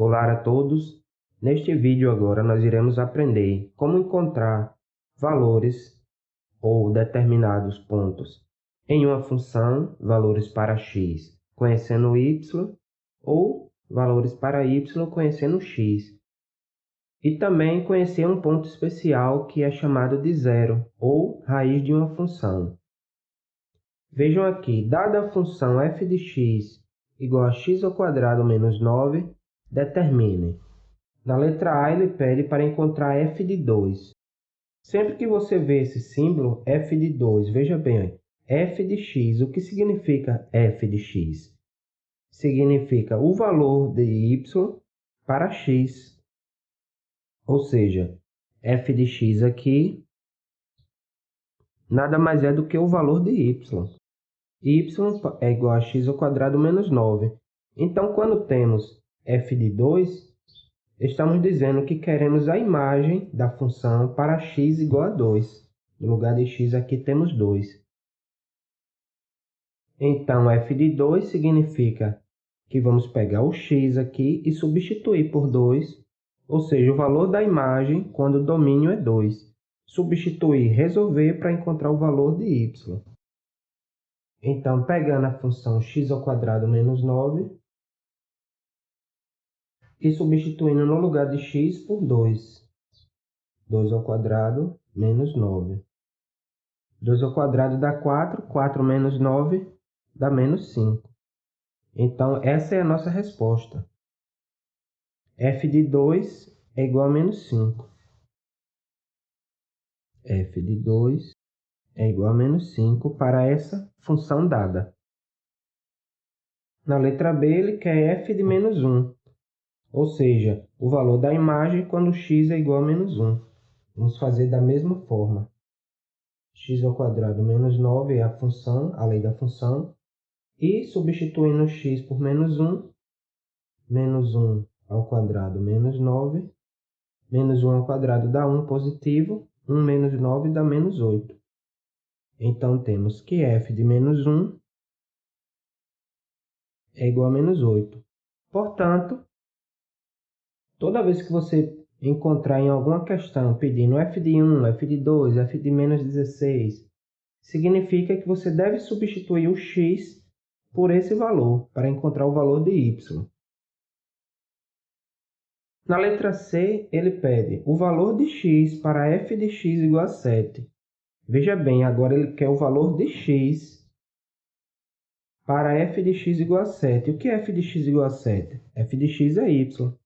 Olá a todos! Neste vídeo agora nós iremos aprender como encontrar valores ou determinados pontos em uma função, valores para x conhecendo y, ou valores para y conhecendo x. E também conhecer um ponto especial que é chamado de zero, ou raiz de uma função. Vejam aqui, dada a função f de x igual a x² menos 9, determine. Na letra A, ele pede para encontrar f de 2. Sempre que você vê esse símbolo, f de 2, veja bem, f de x, o que significa f de x? Significa o valor de y para x. Ou seja, f de x aqui nada mais é do que o valor de y. Y é igual a x² menos 9. Então, quando temos f de 2, estamos dizendo que queremos a imagem da função para x igual a 2. No lugar de x aqui temos 2. Então, f de 2 significa que vamos pegar o x aqui e substituir por 2, ou seja, o valor da imagem quando o domínio é 2. Substituir, resolver para encontrar o valor de y. Então, pegando a função x² menos 9, e substituindo no lugar de x por 2. 2² menos 9. 2² dá 4, 4 menos 9 dá menos 5. Então, essa é a nossa resposta. f de 2 é igual a menos 5. f de 2 é igual a menos 5 para essa função dada. Na letra B, ele quer f de menos 1, ou seja, o valor da imagem quando x é igual a menos 1. Vamos fazer da mesma forma. x² menos 9 é a função, a lei da função, e substituindo x por menos 1, menos 1 ao quadrado menos 9, menos 1 ao quadrado dá 1 positivo, 1 menos 9 dá menos 8. Então, temos que f de menos 1 é igual a menos 8. Portanto, toda vez que você encontrar em alguma questão pedindo f de 1, f de 2, f de menos 16, significa que você deve substituir o x por esse valor, para encontrar o valor de y. Na letra C, ele pede o valor de x para f de x igual a 7. Veja bem, agora ele quer o valor de x para f de x igual a 7. O que é f de x igual a 7? f de x é y.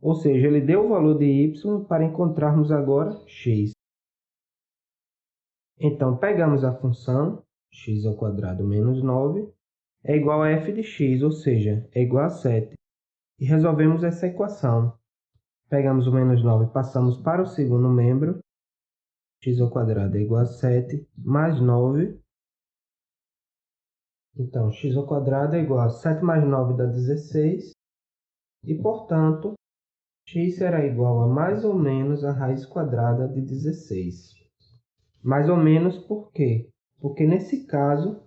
Ou seja, ele deu o valor de y para encontrarmos agora x. Então, pegamos a função x² menos 9 é igual a f de x, ou seja, é igual a 7. E resolvemos essa equação. Pegamos o menos 9 e passamos para o segundo membro. x² é igual a 7 mais 9. Então, x² é igual a 7 mais 9 dá 16. E, portanto, x será igual a mais ou menos a raiz quadrada de 16. Mais ou menos por quê? Porque, nesse caso,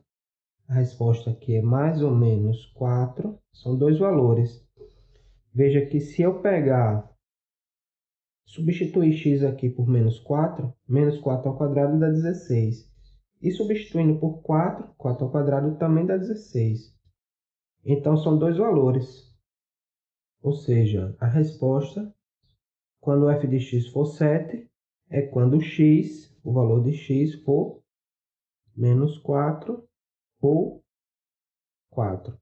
a resposta aqui é mais ou menos 4. São dois valores. Veja que se eu substituir x aqui por menos 4 ao quadrado dá 16. E substituindo por 4 ao quadrado também dá 16. Então, são dois valores. Ou seja, a resposta, quando f de x for 7, é quando x, o valor de x, for menos 4 ou 4.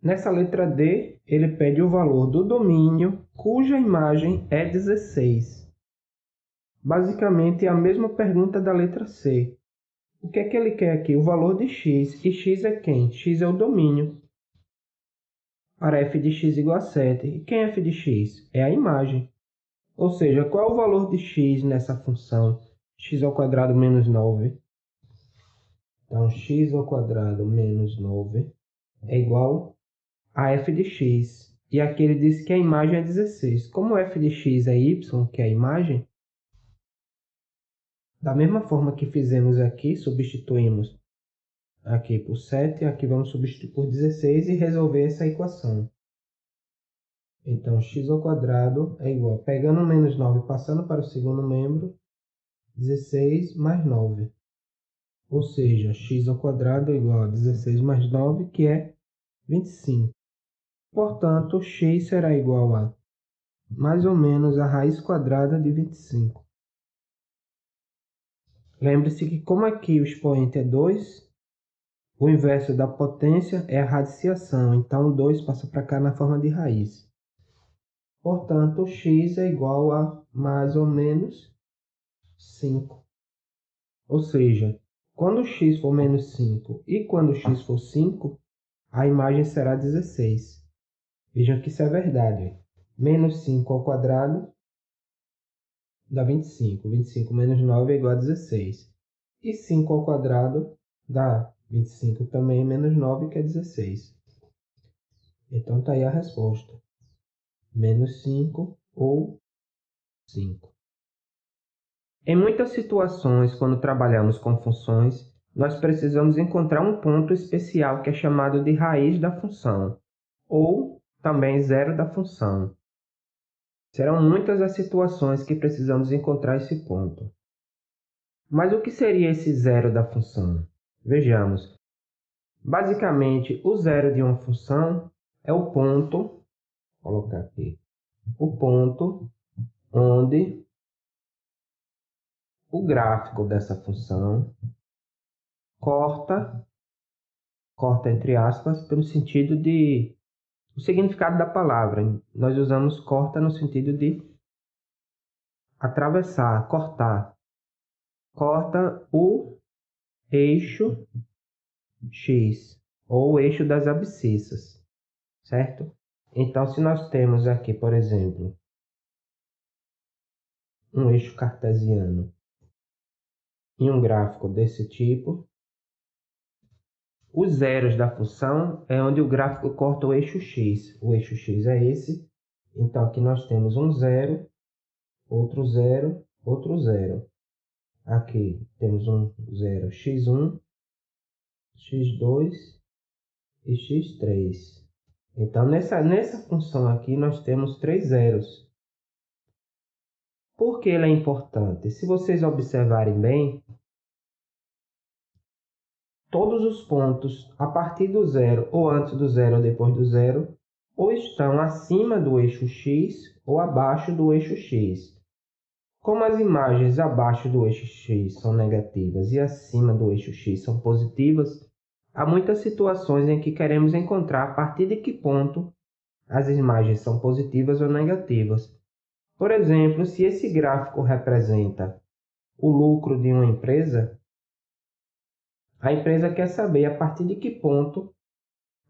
Nessa letra D, ele pede o valor do domínio cuja imagem é 16. Basicamente, é a mesma pergunta da letra C. O que é que ele quer aqui? O valor de x. E x é quem? X é o domínio. Para f de x igual a 7. E quem é f de x? É a imagem. Ou seja, qual é o valor de x nessa função? x² menos 9. Então, x² menos 9 é igual a f de x. E aqui ele disse que a imagem é 16. Como f de x é y, que é a imagem, da mesma forma que fizemos aqui, substituímos aqui por 7, aqui vamos substituir por 16 e resolver essa equação. Então, x ao quadrado é igual, pegando o menos 9 passando para o segundo membro, 16 mais 9. Ou seja, x ao quadrado é igual a 16 mais 9, que é 25. Portanto, x será igual a mais ou menos a raiz quadrada de 25. Lembre-se que como aqui o expoente é 2, o inverso da potência é a radiciação, então o 2 passa para cá na forma de raiz. Portanto, x é igual a mais ou menos 5. Ou seja, quando x for menos 5 e quando x for 5, a imagem será 16. Vejam que isso é verdade. Menos 5 ao quadrado dá 25. 25 menos 9 é igual a 16. E 5 ao quadrado dá 25 também menos 9, que é 16. Então está aí a resposta. Menos 5 ou 5. Em muitas situações, quando trabalhamos com funções, nós precisamos encontrar um ponto especial que é chamado de raiz da função, ou também zero da função. Serão muitas as situações que precisamos encontrar esse ponto. Mas o que seria esse zero da função? Vejamos. Basicamente, o zero de uma função é o ponto, vou colocar aqui, o ponto onde o gráfico dessa função corta entre aspas, pelo sentido de o significado da palavra. Nós usamos corta no sentido de atravessar, cortar. Corta o eixo X, ou o eixo das abscissas, certo? Então, se nós temos aqui, por exemplo, um eixo cartesiano e um gráfico desse tipo, os zeros da função é onde o gráfico corta o eixo X. O eixo X é esse. Então, aqui nós temos um zero, outro zero, outro zero. Aqui temos um zero x1, x2 e x3. Então, nessa função aqui, nós temos 3 zeros. Por que ele é importante? Se vocês observarem bem, todos os pontos a partir do zero, ou antes do zero ou depois do zero, ou estão acima do eixo x ou abaixo do eixo x. Como as imagens abaixo do eixo x são negativas e acima do eixo x são positivas, há muitas situações em que queremos encontrar a partir de que ponto as imagens são positivas ou negativas. Por exemplo, se esse gráfico representa o lucro de uma empresa, a empresa quer saber a partir de que ponto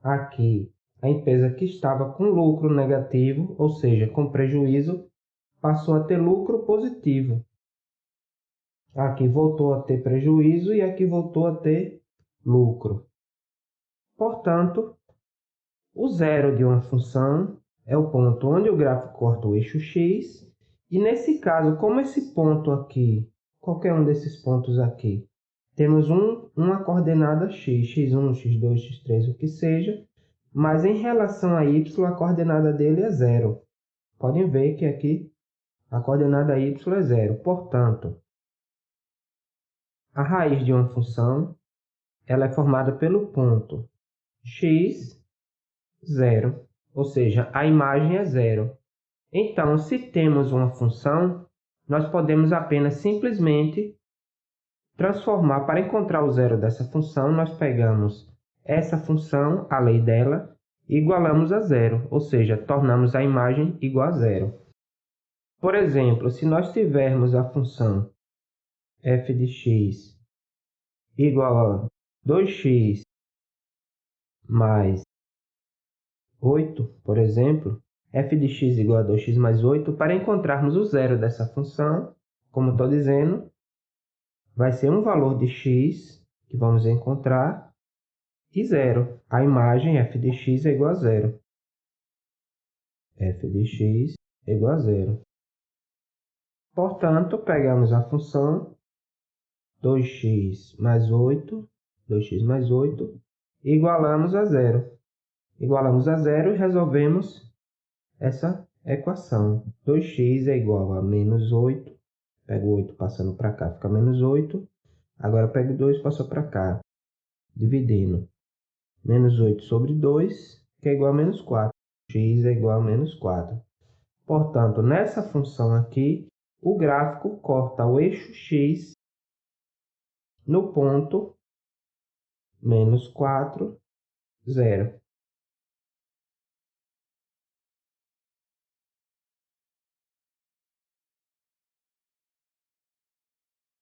aqui a empresa que estava com lucro negativo, ou seja, com prejuízo, passou a ter lucro positivo. Aqui voltou a ter prejuízo e aqui voltou a ter lucro. Portanto, o zero de uma função é o ponto onde o gráfico corta o eixo x. E nesse caso, como esse ponto aqui, qualquer um desses pontos aqui, temos uma coordenada x, x1, x2, x3, o que seja, mas em relação a y, a coordenada dele é zero. Podem ver que aqui a coordenada y é zero. Portanto, a raiz de uma função ela é formada pelo ponto x, 0, ou seja, a imagem é zero. Então, se temos uma função, nós podemos apenas simplesmente transformar, para encontrar o zero dessa função, nós pegamos essa função, a lei dela, e igualamos a zero, ou seja, tornamos a imagem igual a zero. Por exemplo, se nós tivermos a função f de x igual a 2x mais 8, por exemplo, f de x igual a 2x mais 8, para encontrarmos o zero dessa função, como estou dizendo, vai ser um valor de x que vamos encontrar e zero. A imagem f de x é igual a zero. F de x é igual a zero. Portanto, pegamos a função 2x mais 8 2x mais 8, igualamos a zero. Igualamos a zero e resolvemos essa equação. 2x é igual a menos 8. Pego 8 passando para cá, fica menos 8. Agora pego 2 e passo para cá, dividindo. Menos 8 sobre 2, que é igual a menos 4. X é igual a menos 4. Portanto, nessa função aqui, o gráfico corta o eixo x no ponto menos 4, 0.